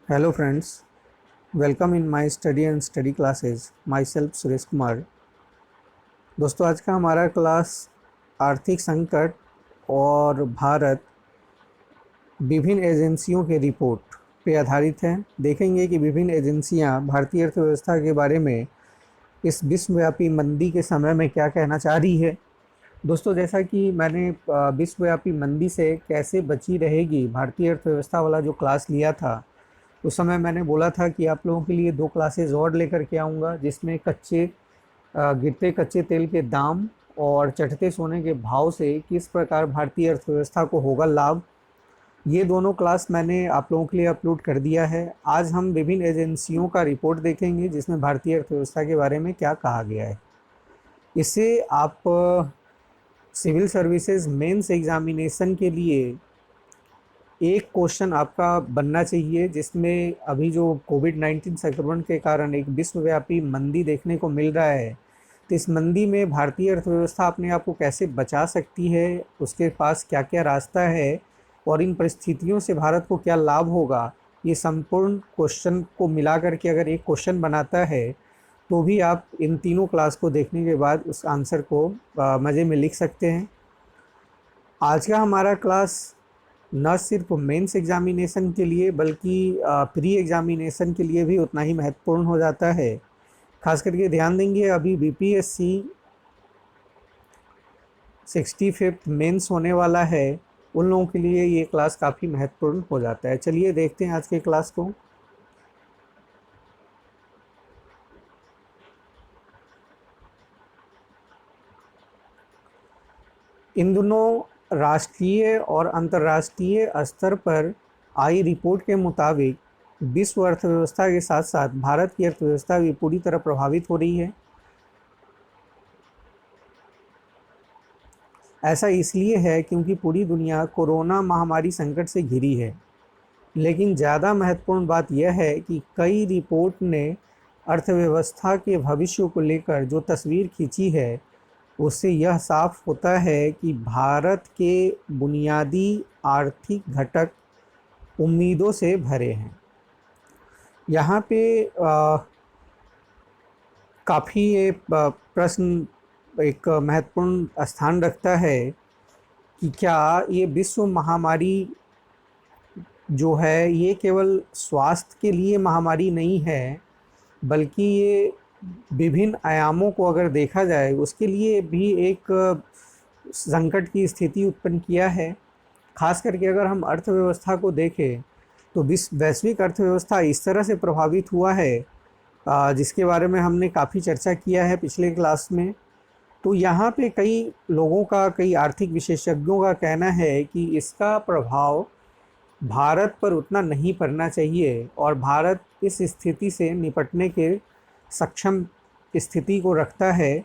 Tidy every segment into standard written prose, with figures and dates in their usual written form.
Hello friends, welcome in my study and study classes. Myself Suresh Kumar. दोस्तों आज का हमारा क्लास आर्थिक संकट और भारत विभिन्न एजेंसियों के रिपोर्ट पे आधारित है। देखेंगे कि विभिन्न एजेंसियां भारतीय अर्थव्यवस्था के बारे में इस विश्वव्यापी मंदी के समय में क्या कहना चाह रही है। दोस्तों जैसा कि मैंने विश्वव्यापी मंदी से कैसे बची रहेगी भारतीय अर्थव्यवस्था वाला जो क्लास लिया था, उस समय मैंने बोला था कि आप लोगों के लिए 2 क्लासेस और लेकर के आऊँगा, जिसमें गिरते कच्चे तेल के दाम और चढ़ते सोने के भाव से किस प्रकार भारतीय अर्थव्यवस्था को होगा लाभ। ये दोनों क्लास मैंने आप लोगों के लिए अपलोड कर दिया है। आज हम विभिन्न एजेंसियों का रिपोर्ट देखेंगे जिसमें भारतीय अर्थव्यवस्था के बारे में क्या कहा गया है। इससे आप सिविल सर्विसेज मेंस एग्जामिनेशन के लिए एक क्वेश्चन आपका बनना चाहिए, जिसमें अभी जो कोविड-19 संक्रमण के कारण एक विश्वव्यापी मंदी देखने को मिल रहा है, तो इस मंदी में भारतीय अर्थव्यवस्था अपने आप को कैसे बचा सकती है, उसके पास क्या क्या रास्ता है और इन परिस्थितियों से भारत को क्या लाभ होगा। ये संपूर्ण क्वेश्चन को मिला करके अगर एक क्वेश्चन बनाता है तो भी आप इन तीनों क्लास को देखने के बाद उस आंसर को मज़े में लिख सकते हैं। आज का हमारा क्लास न सिर्फ मेंस एग्जामिनेशन के लिए बल्कि प्री एग्जामिनेशन के लिए भी उतना ही महत्वपूर्ण हो जाता है। खास करके ध्यान देंगे, अभी बीपीएससी 65th मेंस होने वाला है, उन लोगों के लिए ये क्लास काफ़ी महत्वपूर्ण हो जाता है। चलिए देखते हैं आज के क्लास को। इन दोनों राष्ट्रीय और अंतर्राष्ट्रीय स्तर पर आई रिपोर्ट के मुताबिक विश्व अर्थव्यवस्था के साथ साथ भारत की अर्थव्यवस्था भी पूरी तरह प्रभावित हो रही है। ऐसा इसलिए है क्योंकि पूरी दुनिया कोरोना महामारी संकट से घिरी है। लेकिन ज़्यादा महत्वपूर्ण बात यह है कि कई रिपोर्ट ने अर्थव्यवस्था के भविष्य को लेकर जो तस्वीर खींची है, उससे यह साफ होता है कि भारत के बुनियादी आर्थिक घटक उम्मीदों से भरे हैं। यहाँ पे काफ़ी ये प्रश्न एक महत्वपूर्ण स्थान रखता है कि क्या ये विश्व महामारी जो है ये केवल स्वास्थ्य के लिए महामारी नहीं है, बल्कि ये विभिन्न आयामों को अगर देखा जाए उसके लिए भी एक संकट की स्थिति उत्पन्न किया है। खास करके अगर हम अर्थव्यवस्था को देखें तो वैश्विक अर्थव्यवस्था इस तरह से प्रभावित हुआ है, जिसके बारे में हमने काफ़ी चर्चा किया है पिछले क्लास में। तो यहाँ पे कई लोगों का, कई आर्थिक विशेषज्ञों का कहना है कि इसका प्रभाव भारत पर उतना नहीं पड़ना चाहिए और भारत इस स्थिति से निपटने के सक्षम स्थिति को रखता है।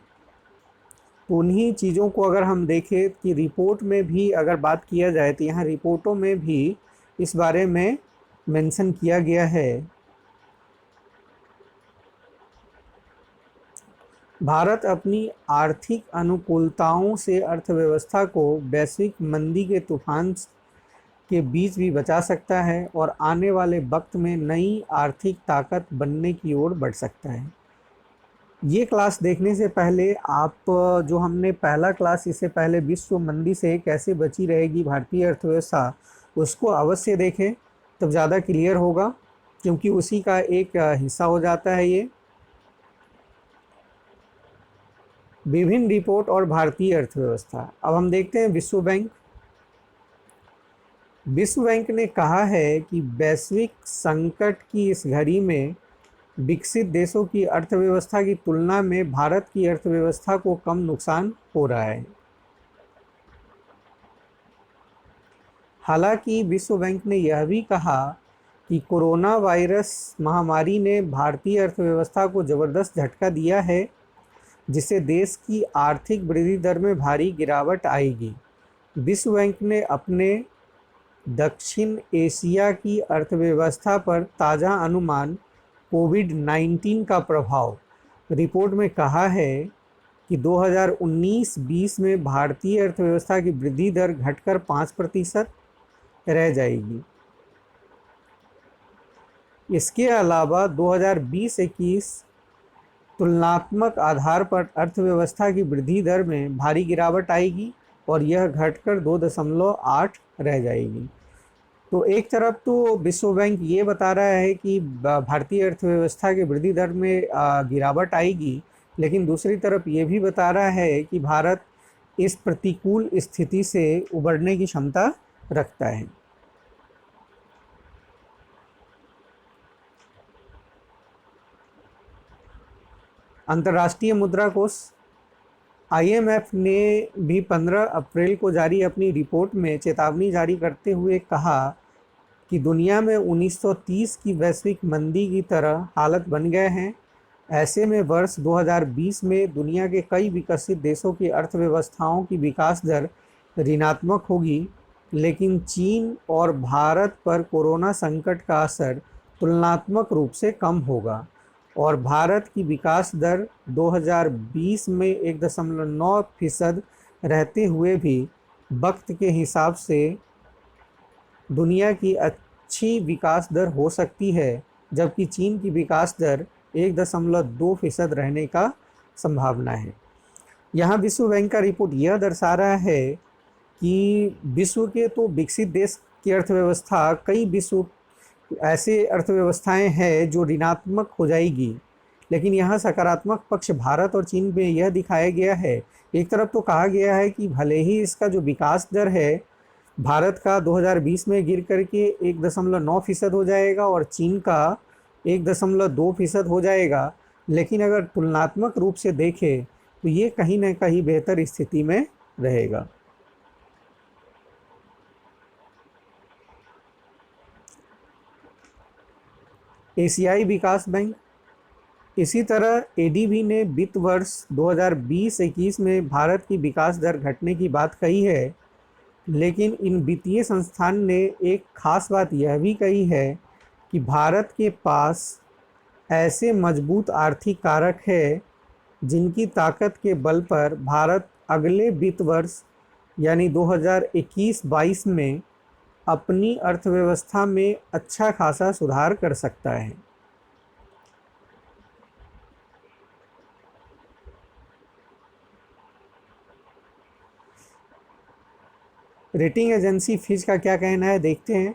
तो उन्हीं चीज़ों को अगर हम देखें कि रिपोर्ट में भी अगर बात किया जाए तो यहाँ रिपोर्टों में भी इस बारे में मेंशन किया गया है। भारत अपनी आर्थिक अनुकूलताओं से अर्थव्यवस्था को वैश्विक मंदी के तूफान के बीच भी बचा सकता है और आने वाले वक्त में नई आर्थिक ताकत बनने की ओर बढ़ सकता है। ये क्लास देखने से पहले आप जो हमने पहला क्लास इससे पहले विश्व मंदी से कैसे बची रहेगी भारतीय अर्थव्यवस्था, उसको अवश्य देखें, तब ज़्यादा क्लियर होगा, क्योंकि उसी का एक हिस्सा हो जाता है ये। विभिन्न रिपोर्ट और भारतीय अर्थव्यवस्था। अब हम देखते हैं विश्व बैंक। विश्व बैंक ने कहा है कि वैश्विक संकट की इस घड़ी में विकसित देशों की अर्थव्यवस्था की तुलना में भारत की अर्थव्यवस्था को कम नुकसान हो रहा है। हालांकि विश्व बैंक ने यह भी कहा कि कोरोना वायरस महामारी ने भारतीय अर्थव्यवस्था को ज़बरदस्त झटका दिया है, जिससे देश की आर्थिक वृद्धि दर में भारी गिरावट आएगी। विश्व बैंक ने अपने दक्षिण एशिया की अर्थव्यवस्था पर ताज़ा अनुमान कोविड-19 का प्रभाव रिपोर्ट में कहा है कि 2019-20 में भारतीय अर्थव्यवस्था की वृद्धि दर घटकर 5% रह जाएगी। इसके अलावा 2020-21 तुलनात्मक आधार पर अर्थव्यवस्था की वृद्धि दर में भारी गिरावट आएगी और यह घटकर 2.8 रह जाएगी। तो एक तरफ तो विश्व बैंक ये बता रहा है कि भारतीय अर्थव्यवस्था की वृद्धि दर में गिरावट आएगी, लेकिन दूसरी तरफ ये भी बता रहा है कि भारत इस प्रतिकूल स्थिति से उबरने की क्षमता रखता है। अंतर्राष्ट्रीय मुद्रा कोष IMF ने भी 15 अप्रैल को जारी अपनी रिपोर्ट में चेतावनी जारी करते हुए कहा कि दुनिया में 1930 की वैश्विक मंदी की तरह हालत बन गए हैं। ऐसे में वर्ष 2020 में दुनिया के कई विकसित देशों की अर्थव्यवस्थाओं की विकास दर ऋणात्मक होगी, लेकिन चीन और भारत पर कोरोना संकट का असर तुलनात्मक रूप से कम होगा और भारत की विकास दर 2020 में 1.9% रहते हुए भी वक्त के हिसाब से दुनिया की अच्छी विकास दर हो सकती है, जबकि चीन की विकास दर 1.2% रहने का संभावना है। यहाँ विश्व बैंक का रिपोर्ट यह दर्शा रहा है कि विश्व के तो विकसित देश की अर्थव्यवस्था, कई विश्व ऐसे अर्थव्यवस्थाएं हैं जो ऋणात्मक हो जाएगी, लेकिन यहाँ सकारात्मक पक्ष भारत और चीन में यह दिखाया गया है। एक तरफ तो कहा गया है कि भले ही इसका जो विकास दर है भारत का 2020 में गिर करके 1.9% हो जाएगा और चीन का 1.2% हो जाएगा, लेकिन अगर तुलनात्मक रूप से देखें तो ये कहीं ना कहीं बेहतर स्थिति में रहेगा। एशियाई विकास बैंक, इसी तरह ADB ने वित्त वर्ष 2020-21 में भारत की विकास दर घटने की बात कही है, लेकिन इन वित्तीय संस्थान ने एक खास बात यह भी कही है कि भारत के पास ऐसे मजबूत आर्थिक कारक है जिनकी ताकत के बल पर भारत अगले वित्त वर्ष यानी 2021-22 में अपनी अर्थव्यवस्था में अच्छा खासा सुधार कर सकता है। रेटिंग एजेंसी फिच का क्या कहना है, देखते हैं।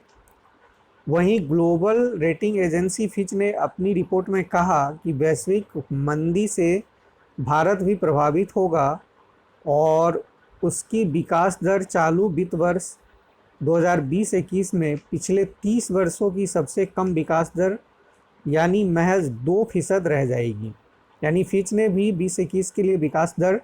वहीं ग्लोबल रेटिंग एजेंसी फिच ने अपनी रिपोर्ट में कहा कि वैश्विक मंदी से भारत भी प्रभावित होगा और उसकी विकास दर चालू वित्त वर्ष 2020-21 में पिछले 30 वर्षों की सबसे कम विकास दर यानी महज 2% रह जाएगी। यानी फिच ने भी 20-21 के लिए विकास दर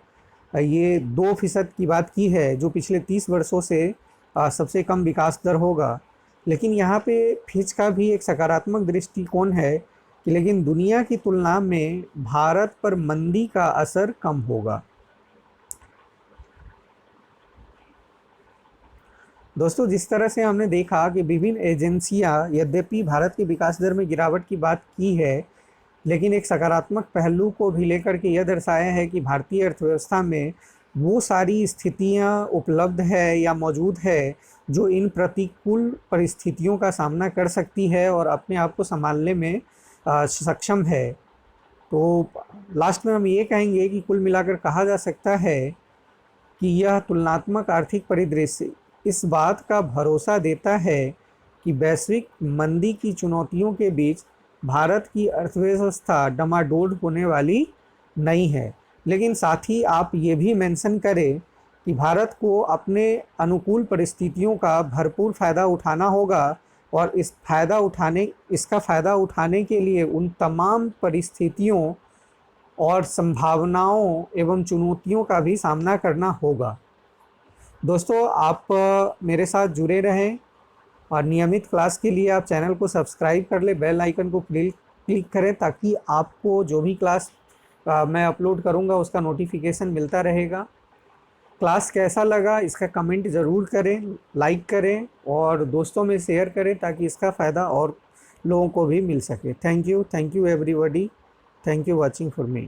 ये 2% की बात की है, जो पिछले 30 वर्षों से सबसे कम विकास दर होगा। लेकिन यहाँ पे फिच का भी एक सकारात्मक दृष्टिकोण है कि लेकिन दुनिया की तुलना में भारत पर मंदी का असर कम होगा। दोस्तों, जिस तरह से हमने देखा कि विभिन्न एजेंसियां यद्यपि भारत की विकास दर में गिरावट की बात की है, लेकिन एक सकारात्मक पहलू को भी लेकर के यह दर्शाया है कि भारतीय अर्थव्यवस्था में वो सारी स्थितियां उपलब्ध है या मौजूद है जो इन प्रतिकूल परिस्थितियों का सामना कर सकती है और अपने आप को संभालने में सक्षम है। तो लास्ट में हम ये कहेंगे कि कुल मिलाकर कहा जा सकता है कि यह तुलनात्मक आर्थिक परिदृश्य इस बात का भरोसा देता है कि वैश्विक मंदी की चुनौतियों के बीच भारत की अर्थव्यवस्था डमाडोल होने वाली नहीं है। लेकिन साथ ही आप ये भी मेंशन करें कि भारत को अपने अनुकूल परिस्थितियों का भरपूर फ़ायदा उठाना होगा और इसका फ़ायदा उठाने के लिए उन तमाम परिस्थितियों और संभावनाओं एवं चुनौतियों का भी सामना करना होगा। दोस्तों, आप मेरे साथ जुड़े रहें और नियमित क्लास के लिए आप चैनल को सब्सक्राइब कर ले, बेल आइकन को क्लिक करें ताकि आपको जो भी क्लास मैं अपलोड करूंगा उसका नोटिफिकेशन मिलता रहेगा। क्लास कैसा लगा इसका कमेंट ज़रूर करें, लाइक करें और दोस्तों में शेयर करें ताकि इसका फ़ायदा और लोगों को भी मिल सके। Thank you everybody, thank you watching for me.